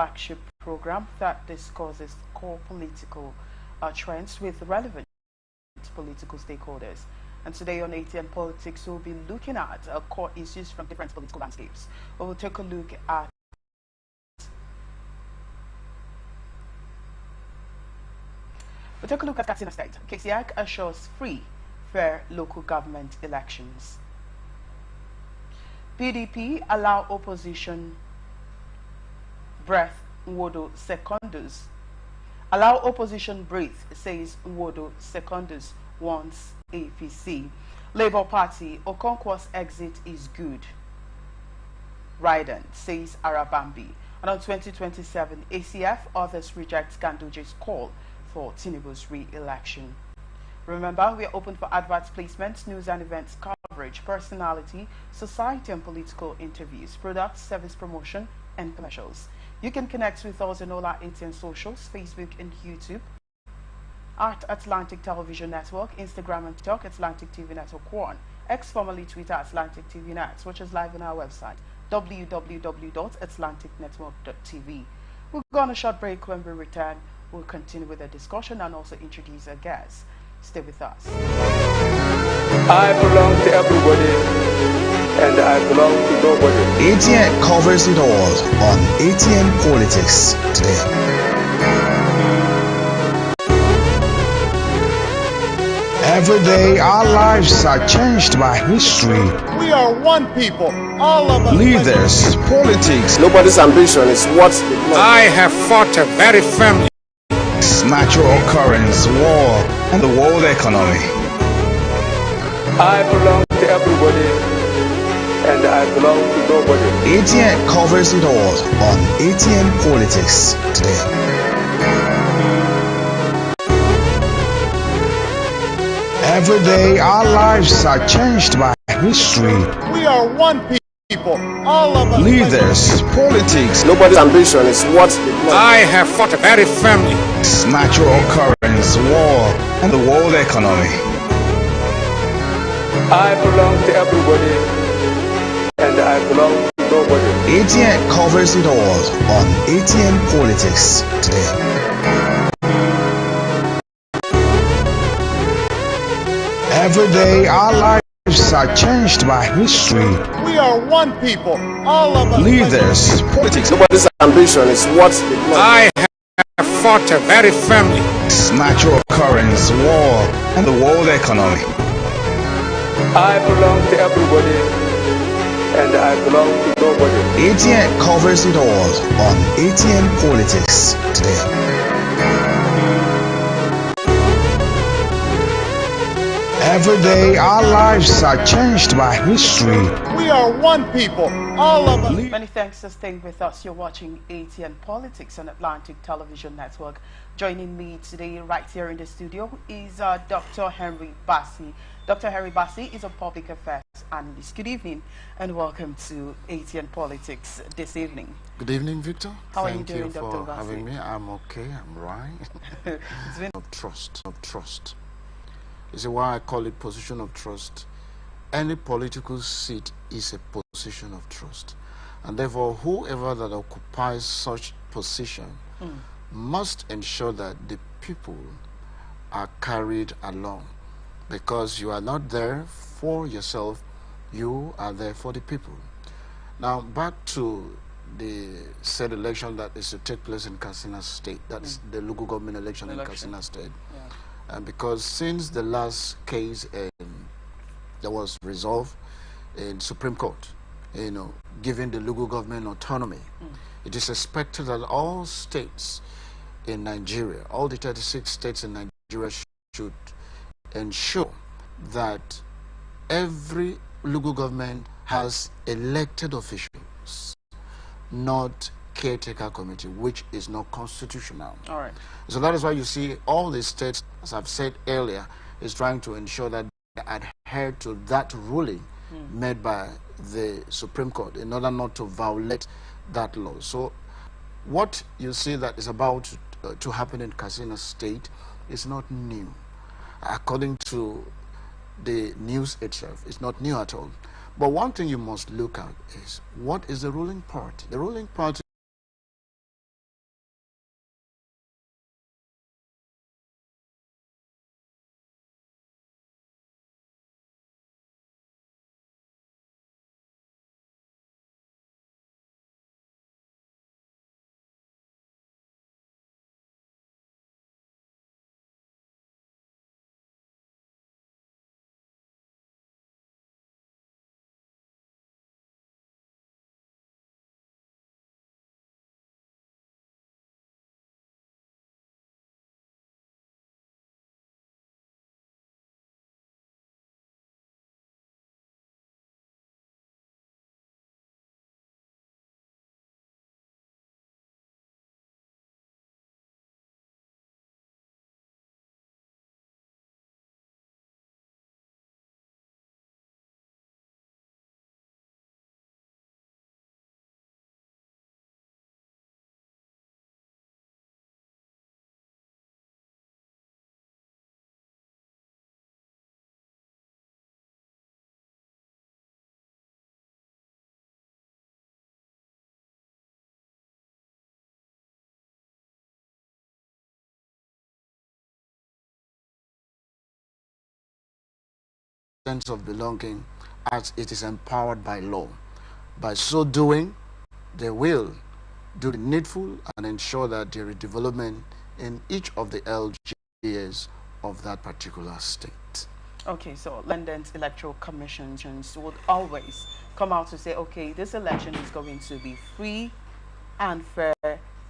flagship program that discusses core political trends with relevant political stakeholders. And today on ATN Politics, we'll be looking at core issues from different political landscapes. We'll take a look at Katsina State. KCIAC assures free, fair local government elections. PDP allow opposition breath Nwodo Secondus. Allow opposition breathe, says Nwodo Secondus, wants APC. Labour Party, Okonkwo's exit is good. Raiden, says Arabambi. And on 2027, ACF, others reject Ganduje's call for Tinubu's re-election. Remember, we are open for adverts placements, news and events coverage, personality, society and political interviews, product, service promotion, and commercials. You can connect with us on all our ATN socials, Facebook and YouTube, at Atlantic Television Network, Instagram and TikTok, Atlantic TV Network 1, X formerly Twitter, Atlantic TV Net. Watch us live on our website, www.atlanticnetwork.tv. We'll go on a short break. When we return, we'll continue with the discussion and also introduce our guests. Stay with us. I belong to everybody, and I belong to nobody. ATN covers it all on ATN Politics today. Every day our lives are changed by history. We are one people, all of us. Leaders, politics. Nobody's ambition is what's the plan. I have fought very firmly. Natural occurrence, war, and the world economy. I belong to everybody, and I belong to nobody. ATN covers it all on ATN Politics today. Every day our lives are changed by history. We are one people, all of us. Leaders, politics. Nobody's ambition is what's the plan. I have fought very firmly. Natural occurrence, war, and the world economy. I belong to everybody, and I belong to nobody. ATN covers it all on ATN Politics today. Every day our lives are changed by history. We are one people, all of us. Leaders, politics. Nobody's ambition is what's the plan. I have fought very firmly. Natural occurrence, war, and the world economy. I belong to everybody, and I belong to nobody. ATN covers it all on ATN Politics today. Every day our lives are changed by history. We are one people, all of us. Many thanks for staying with us. You're watching ATN Politics on Atlantic Television Network. Joining me today right here in the studio is Dr. Henry Bassi. Dr. Henry Bassi is a public affairs analyst. Good evening and welcome to ATN Politics this evening. Good evening, Victor. How are you doing, Dr. Dr. Bassi? Having me. I'm okay. I'm right. It's been Of trust. You see why I call it position of trust. Any political seat is a position of trust, and therefore whoever that occupies such position must ensure that the people are carried along, because you are not there for yourself, you are there for the people. Now back to the said election that is to take place in Katsina State. That is the local government election in Katsina State. yeah. Because since the last case that was resolved in Supreme Court, giving the local government autonomy, it is expected that all states in Nigeria, all the 36 states in Nigeria, should ensure that every local government has elected officials, not caretaker committee, which is not constitutional. all right. So that is why you see all the states, as I've said earlier, is trying to ensure that they adhere to that ruling made by the Supreme Court in order not to violate that law. So what you see that is about to happen in Katsina State is not new. According to the news itself, it's not new at all. But one thing you must look at is, what is the ruling party? The ruling party sense of belonging as it is empowered by law. By so doing, they will do the needful and ensure that there is development in each of the LGAs of that particular state. Okay, so London's electoral commissions would always come out to say, okay, this election is going to be free and fair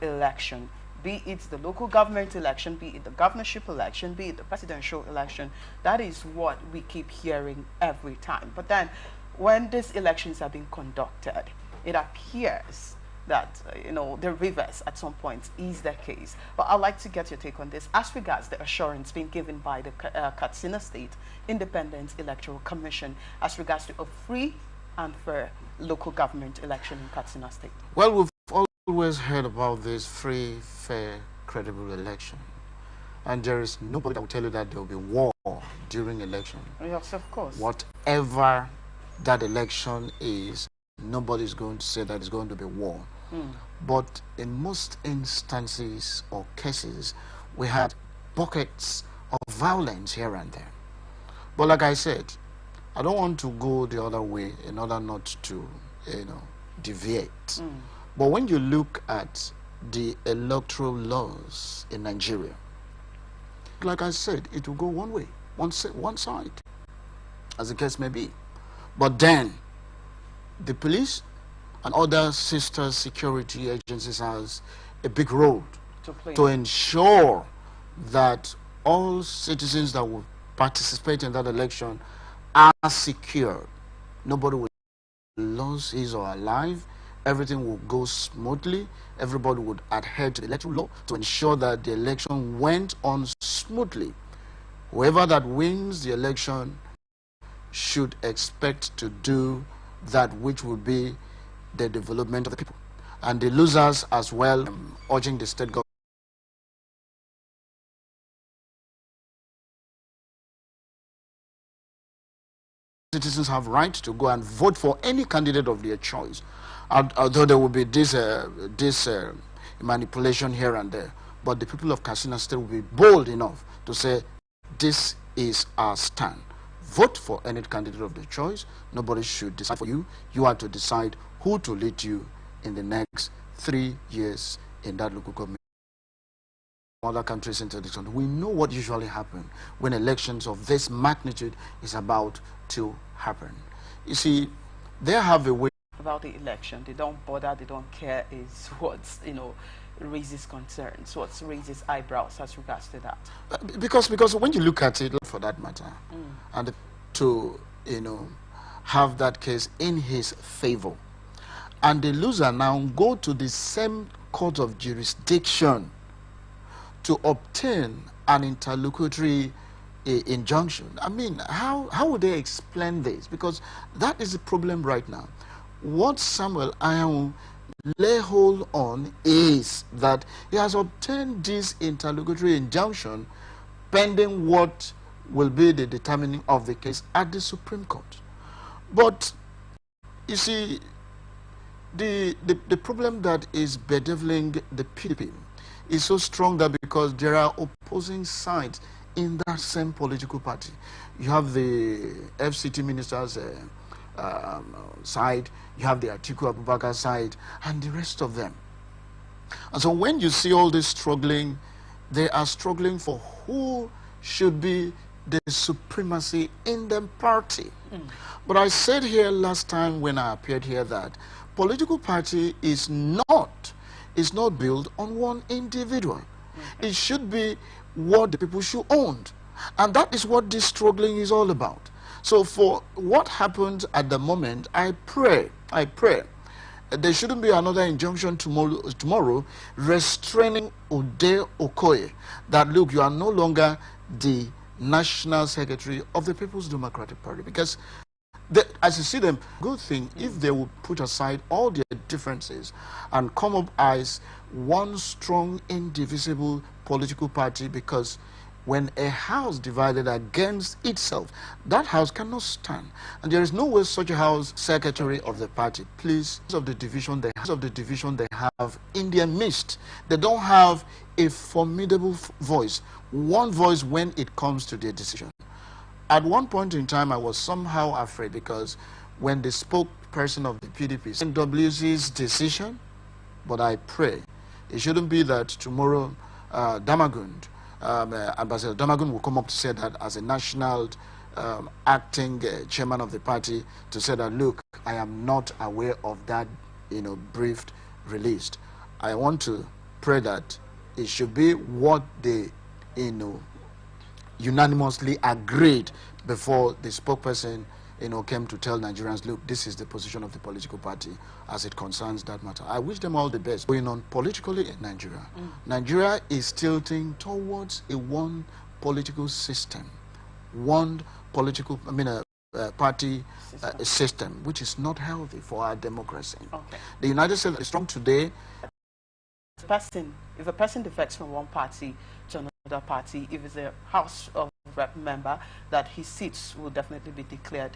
election. Be it the local government election, be it the governorship election, be it the presidential election. That is what we keep hearing every time. But then when these elections are being conducted, it appears that, the reverse at some point is the case. But I'd like to get your take on this as regards the assurance being given by the Katsina State Independent Electoral Commission as regards to a free and fair local government election in Katsina State. Well, we've always heard about this free, fair, credible election. And there is nobody that will tell you that there will be war during election. Yes, of course. Whatever that election is, nobody is going to say that it's going to be war. But in most instances or cases, we had pockets of violence here and there. But like I said, I don't want to go the other way in order not to, deviate. But when you look at the electoral laws in Nigeria, like I said, it will go one way, one side, as the case may be. But then, the police and other sister security agencies has a big role to ensure that all citizens that will participate in that election are secured. Nobody will lose his or her life. Everything will go smoothly. Everybody would adhere to the electoral law to ensure that the election went on smoothly. Whoever that wins the election should expect to do that which will be the development of the people. And the losers as well, urging the state government. Citizens have right to go and vote for any candidate of their choice. Although there will be this manipulation here and there. But the people of Katsina State will be bold enough to say, this is our stand. Vote for any candidate of their choice. Nobody should decide for you. You are to decide who to lead you in the next 3 years in that local government. Other countries into this country, we know what usually happens when elections of this magnitude is about to happen. You see, they have a way about the election. They don't bother, they don't care is what, raises concerns, what raises eyebrows as regards to that. Because when you look at it, for that matter, and to, have that case in his favor, and the loser now go to the same court of jurisdiction to obtain an interlocutory injunction. I mean, how would they explain this? Because that is the problem right now. What Samuel Ayan lay hold on is that he has obtained this interlocutory injunction pending what will be the determining of the case at the Supreme Court. But you see, the problem that is bedeviling the PDP is so strong that because there are opposing sides in that same political party. You have the FCT minister's side, you have the Atiku Abubakar side, and the rest of them. And so when you see all this struggling, they are struggling for who should be the supremacy in the party. But I said here last time when I appeared here that political party is not built on one individual. It should be what the people should own. And that is what this struggling is all about. So for what happened at the moment, I pray, there shouldn't be another injunction tomorrow restraining Ude Okoye that, look, you are no longer the National Secretary of the People's Democratic Party. Because as you see them, good thing if they would put aside all their differences and come up as one strong, indivisible political party, because when a house divided against itself, that house cannot stand. And there is no way such a house secretary of the party, please, of the division they have in their midst. They don't have a formidable voice, one voice when it comes to their decision. at one point in time, I was somehow afraid because when the spokesperson of the PDP said NWC's decision, but I pray it shouldn't be that tomorrow Damagund, Ambassador Damagund will come up to say that as a national acting chairman of the party, to say that, look, I am not aware of that, brief released. I want to pray that it should be what they, unanimously agreed before the spokesperson, came to tell Nigerians, look, this is the position of the political party as it concerns that matter. I wish them all the best. Going on politically in Nigeria, Nigeria is tilting towards a one political system, one political, party system, which is not healthy for our democracy. Okay. The United States is strong today. If a person defects from one party to another party, if it's a House of Rep member, that his seats will definitely be declared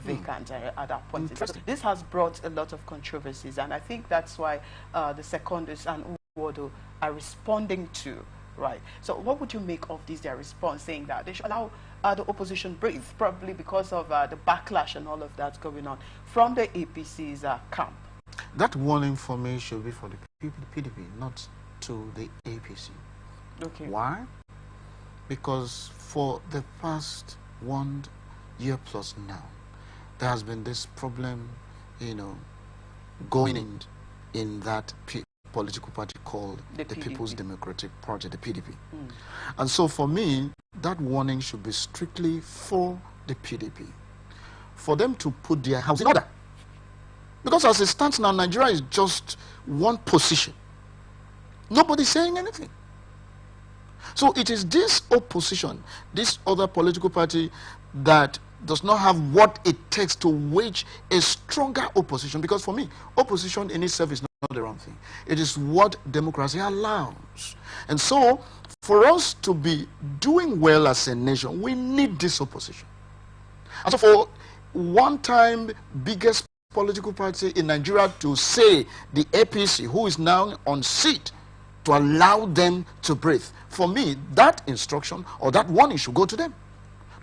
vacant at that point. This has brought a lot of controversies, and I think that's why the Secondus and Uwodo are responding to. Right. So what would you make of their response, saying that they should allow the opposition breathe, probably because of the backlash and all of that going on from the APC's camp? That warning for me should be for the PDP, not to the APC. Okay. Why? Because for the past 1 year plus now, there has been this problem, going in that political party called the People's Democratic Party, the PDP. And so for me, that warning should be strictly for the PDP, for them to put their house in order. Because as it stands now, Nigeria is just one position. Nobody's saying anything. So it is this opposition, this other political party, that does not have what it takes to wage a stronger opposition. Because for me, opposition in itself is not the wrong thing. It is what democracy allows. And so, for us to be doing well as a nation, we need this opposition. And so for one time biggest political party in Nigeria to say the APC, who is now on seat, to allow them to breathe, for me, that instruction or that warning should go to them,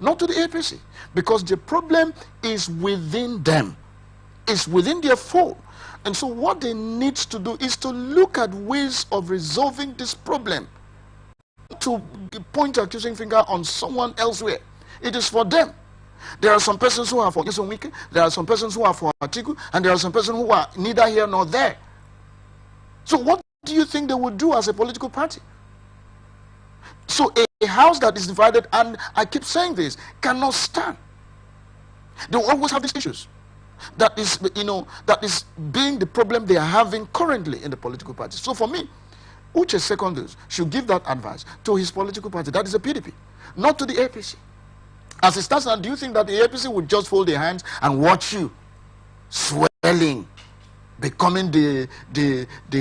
not to the APC, because the problem is within them, it's within their fold. And so what they need to do is to look at ways of resolving this problem, to point accusing finger on someone elsewhere. It is for them. There are some persons who are for Wike, there are some persons who are for Atiku, and there are some persons who are neither here nor there. So what do you think they would do as a political party? So a house that is divided, and I keep saying this, cannot stand. They will always have these issues. That is, that is being the problem they are having currently in the political party. So for me, Uche Secondus should give that advice to his political party, that is the PDP, not to the APC. As it stands now, do you think that the APC would just fold their hands and watch you swelling, becoming the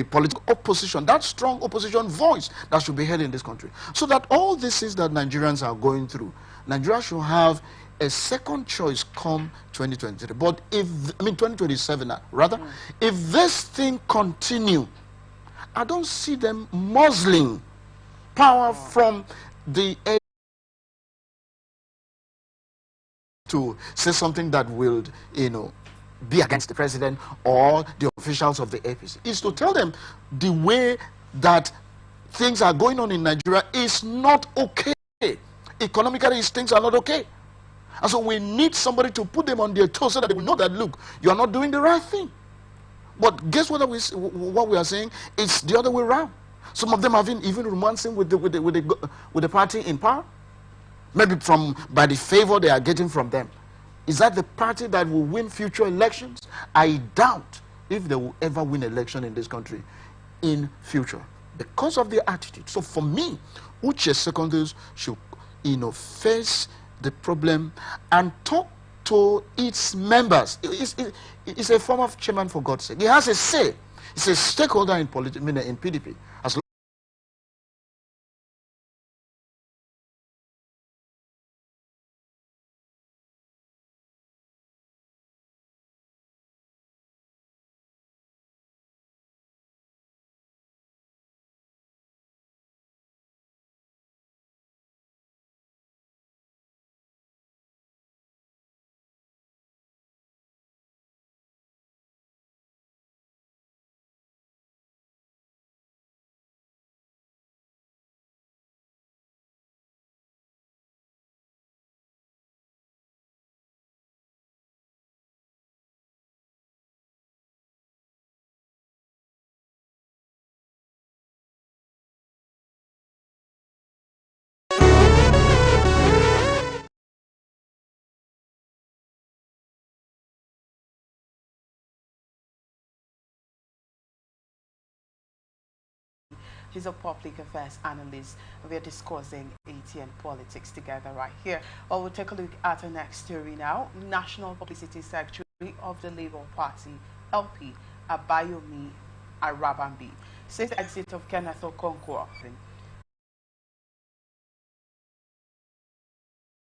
political opposition, that strong opposition voice that should be heard in this country? So that all these things that Nigerians are going through, Nigeria should have a second choice come 2023. But 2027 rather, if this thing continue, I don't see them muzzling power from the to say something that will, be against the president or the officials of the APC. Is to tell them the way that things are going on in Nigeria is not okay. Economically, things are not okay. And so we need somebody to put them on their toes so that they will know that, look, you are not doing the right thing. But guess what we are saying? It's the other way around. Some of them have been even romancing with the party in power. Maybe by the favor they are getting from them. Is that the party that will win future elections? I doubt if they will ever win election in this country in future because of their attitude. So for me, Uche Secondus should, face the problem and talk to its members. It's a former chairman, for God's sake. He has a say. He's a stakeholder in PDP. As He's a public affairs analyst. We are discussing Atn Politics together right here. Well, we'll take a look at our next story now. National Publicity Secretary of the Labour Party, LP, Abayomi Arabambi, says the exit of Kenneth Okonkwo.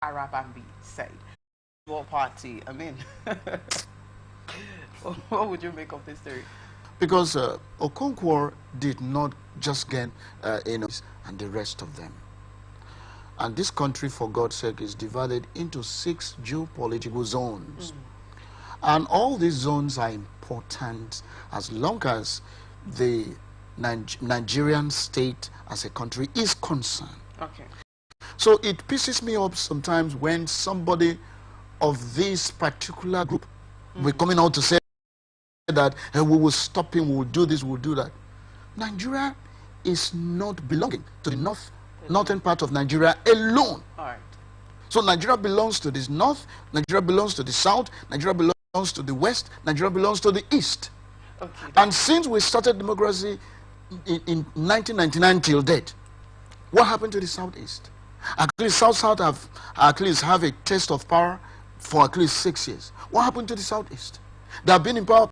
Arabambi said, "What party? I mean, what would you make of this story?" Because Okonkwo did not just get and the rest of them. And this country, for God's sake, is divided into 6 geopolitical zones. And all these zones are important as long as the Nigerian state as a country is concerned. Okay. So it pisses me off sometimes when somebody of this particular group will coming out to say that we will stop him, we will do this, we will do that. Nigeria is not belonging to the northern part of Nigeria alone. All right. So Nigeria belongs to the north, Nigeria belongs to the south, Nigeria belongs to the west, Nigeria belongs to the east. Okay. And since we started democracy in 1999 till date, what happened to the southeast? At least South have at least have a taste of power for at least 6 years. What happened to the southeast? They have been in power